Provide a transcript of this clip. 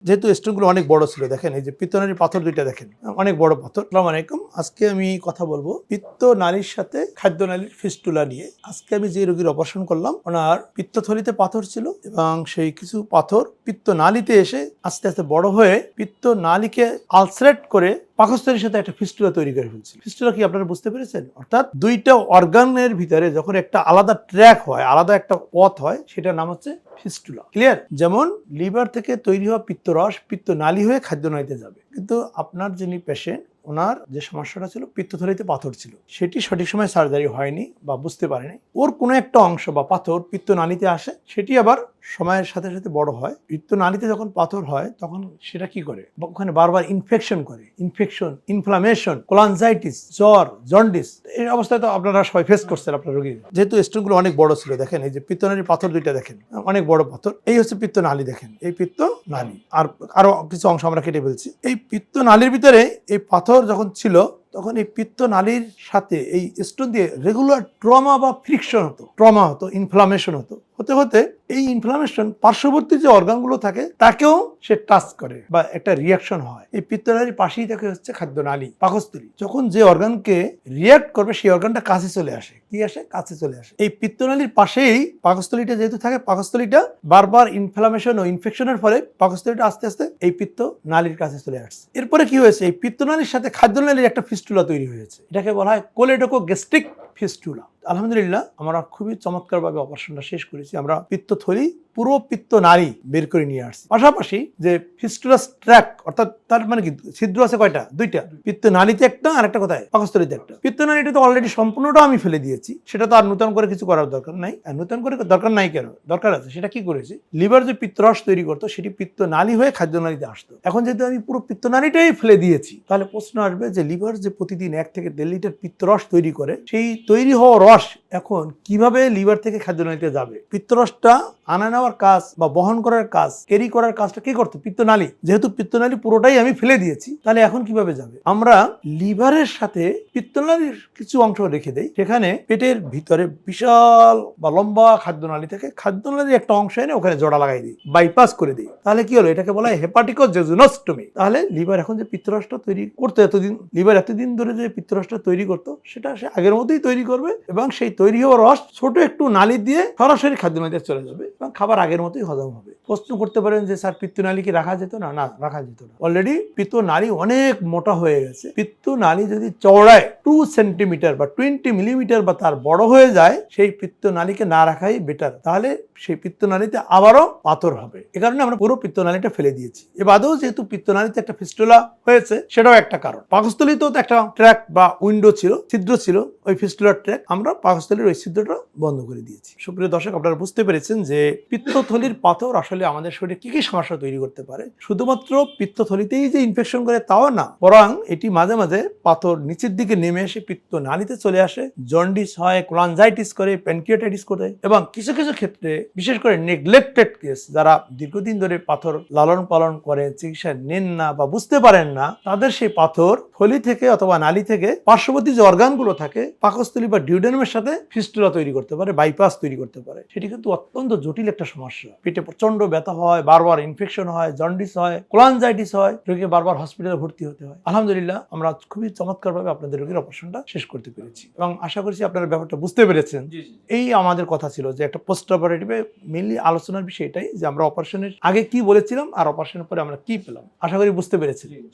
যেহেতু স্টোনগুলো অনেক বড় ছিল, দেখেন এই যে পিত্তনালীর পাথর দুইটা দেখেন, অনেক বড় পাথর। আসসালামু আলাইকুম। আজকে আমি কথা বলবো পিত্তনালীর সাথে খাদ্যনালীর ফিস্টুলা নিয়ে। আজকে আমি যে রোগীর অপারেশন করলাম, ওনার পিত্তথলিতে পাথর ছিল এবং সেই কিছু পাথর পিত্তনালীতে এসে আস্তে আস্তে বড় হয়ে পিত্তনালীকে আলসারেট করে পাকস্থলীর সাথে একটা ফিস্টুলা তৈরি করে ফেলছিল। ফিস্টুলা কি আপনারা বুঝতে পেরেছেন? অর্থাৎ দুইটা অর্গানের ভিতরে যখন একটা আলাদা ট্র্যাক হয়, আলাদা একটা পথ হয়, সেটার নাম হচ্ছে ফিস্টুলা। ক্লিয়ার? যেমন লিভার থেকে তৈরি হওয়া পিত্তরস পিত্তনালী হয়ে খাদ্যনালীতে যাবে, কিন্তু আপনার যিনি পেশেন্ট, ওনার যে সমস্যাটা ছিল পিত্তথলিতে পাথর ছিল, সেটি সঠিক সময় সার্জারি হয়নি বা বুঝতে পারেনি। ওর কোনো একটা অংশ বা পাথর পিত্তনালীতে আসে, সেটি আবার সময়ের সাথে সাথে বড় হয়। পিত্তনালীতে যখন পাথর হয় তখন সেটা কি করে, ওখানে বারবার ইনফেকশন করে, ইনফ্লামেশন, কোলানজাইটিস, জ্বর, জন্ডিস। এই অবস্থায় তো আপনারা সবাই ফেস করছেন আপনার রোগী। যেহেতু স্টোনগুলো অনেক বড় ছিল, দেখেন এই যে পিত্তনালীর পাথর দুইটা দেখেন, অনেক বড় পাথর। এই হচ্ছে পিত্তনালী, দেখেন এই পিত্তনালী, আর আরো কিছু অংশ আমরা কেটে ফেলছি। এই পিত্তনালীর ভিতরে এই পাথর যখন ছিল, তখন এই পিত্তনালীর সাথে এই স্টোন দিয়ে রেগুলার ট্রমা বা ফ্রিকশন হতো, ইনফ্লামেশন হতে হতে এই ইনফ্লামেশন পার্শ্ববর্তী যে অর্গানগুলো থাকে তাকেও সে টাচ করে বা একটা রিয়াকশন হয়। এই পিত্তনালীর পাশেই থাকে হচ্ছে খাদ্যনালী, পাকস্থলী। যখন যে অর্গানকে রিয়াক্ট করবে সেই অর্গানটা কাছে চলে আসে। কি আসে? কাছে চলে আসে। এই পিত্তনালীর পাশেই পাকস্থলীটা যেহেতু থাকে, পাকস্থলীটা বারবার ইনফ্লামেশন ও ইনফেকশনের ফলে পাকস্থলীটা আস্তে আস্তে এই পিত্তনালীর কাছে চলে আসছে। এরপরে কি হয়েছে? এই পিত্তনালীর সাথে খাদ্যনালীর একটা ফিস্টুলা তৈরি হয়েছে। এটাকে বলা হয় কোলেডোকোগ্যাস্ট্রিক ফিস্টুলা। আলহামদুলিল্লাহ আমরা খুবই চমৎকারভাবে অপারেশনটা শেষ করেছি। আমরা পিত্তথলি পুরো পিত্তনালী বের করে নিয়ে আসছি। পাশাপাশি যে ফিস্টুলাস ট্র্যাক, অর্থাৎ তার মানে কি ছিদ্র আছে কয়টা? দুইটা। পিত্তনালীতে একটা, আর একটা কোথায়? পাকস্থলীতে একটা। পিত্তনালীটা তো অলরেডি সম্পূর্ণটা আমি ফেলে দিয়েছি, সেটা তো আর নতুন করে কিছু করার দরকার নাই। নতুন করে দরকার নাই কেন? দরকার আছে। সেটা কি করেছি? লিভার যে পিত্তরস তৈরি করতো সেটি পিত্তনালী হয়ে খাদ্যনালীতে আসতো। এখন যেহেতু আমি পুরো পিত্তনালীটাই ফেলে দিয়েছি, তাহলে প্রশ্ন আসবে যে লিভার যে প্রতিদিন 1 থেকে 1.5 লিটার পিত্তরস তৈরি করে, সেই তৈরি হওয়া রস এখন কিভাবে লিভার থেকে খাদ্যনালীতে যাবে? পিত্তরসটা আনা নেওয়ার কাজ বা বহন করার কাজ, ক্যারি করার কাজটা কে করতো? পিত্তনালী। যেহেতু পিত্তনালী পুরোটাই আমি ফেলে দিয়েছি, তাহলে এখন কিভাবে যাবে? আমরা লিভারের সাথে পিত্তনালীর কিছু অংশ রেখে দেই, সেখানে পেটের ভিতরে বিশাল বা লম্বা খাদ্যনালী থেকে খাদ্যনালীর একটা অংশ এনে ওখানে জোড়া লাগাই দিই, বাইপাস করে দিই। তাহলে কি হলো? এটাকে বলা হয় হেপাটিকোজেজুনোস্টমি। তাহলে লিভার এখন যে পিত্তরসটা তৈরি করতো এতদিন, লিভার এতদিন ধরে যে পিত্তরসটা তৈরি করতো, সেটা সে আগের মতোই তৈরি করবে এবং সেই তৈরি হওয়া রস ছোট একটু নালী দিয়ে সরাসরি খাদ্যনালীতে চলে যাবে এবং খাবার আগের মতোই হজম হবে। প্রশ্ন করতে পারেন যে স্যার পিত্তনালী কি রাখা যেত না? না, রাখা যেত না। অলরেডি পিত্তনালী অনেক মোটা হয়ে গেছে। পিত্তনালী যদি চওড়ায় 2 সেন্টিমিটার বা 20 মিলিমিটার বা তার বড় হয়ে যায়, সেই পিত্তনালীকে না রাখাই বেটার। তাহলে সেই পিত্তনালীতে আবারও পাথর হবে। এ কারণে আমরা পুরো পিত্তনালীটা ফেলে দিয়েছি। এ বাদেও যেহেতু পিত্তনালীতে একটা ফিস্টুলা হয়েছে, সেটাও একটা কারণ। পাকস্থলীতেও তো একটা ট্র্যাক বা উইন্ডো ছিল, ছিদ্র ছিল, ওই ফিস্টুলার ট্র্যাক। আমরা পাকস্থলীর ওই ছিদ্রটা বন্ধ করে দিয়েছি। সুপ্রিয় দর্শক, আপনারা বুঝতে পেরেছেন যে পিত্তথলির পাথর আসলে আমাদের শরীরে কি কি সমস্যা তৈরি করতে পারে। শুধুমাত্র পিত্তথলিতেই যে ইনফেকশন করে তাও না, বরং এটি মাঝে মাঝে পাথর নিচের দিকে নেমে এসে পিত্তনালীতে চলে আসে, জন্ডিস হয়, কোলানজাইটিস করে, প্যানক্রিয়াটাইটিস করে, এবং কিছু কিছু ক্ষেত্রে বিশেষ করে নেগলেক্টেড কেস, যারা দীর্ঘদিন ধরে পাথর লালন পালন করে, চিকিৎসা নেন না বা বুঝতে পারেন না, তাদের সেই পাথর থলি থেকে অথবা নালী থেকে পার্শ্ববর্তী যে অর্গানগুলো থাকে, পাকস্থলী বা ডিউডেনামের সাথে ফিস্টুলা তৈরি করতে পারে, বাইপাস তৈরি করতে পারে। সেটি কিন্তু অত্যন্ত জটিল একটা সমস্যা। পেটে প্রচন্ড ব্যথা হয়, বারবার ইনফেকশন হয়, জন্ডিস হয়, কোলানজাইটিস হয়, রোগীকে বারবার হসপিটালে ভর্তি হতে হয়। আলহামদুলিল্লাহ আমরা খুবই চমৎকারভাবে আপনাদের রোগীর অপারেশনটা শেষ করতে পেরেছি এবং আশা করছি আপনারা ব্যাপারটা বুঝতে পেরেছেন। এই আমাদের কথা ছিল যে একটা পোস্ট অপারেটিভে মেইনলি আলোচনার বিষয় এটাই যে আমরা অপারেশনের আগে কি বলেছিলাম আর অপারেশনের পরে আমরা কি পেলাম। আশা করি বুঝতে পেরেছি।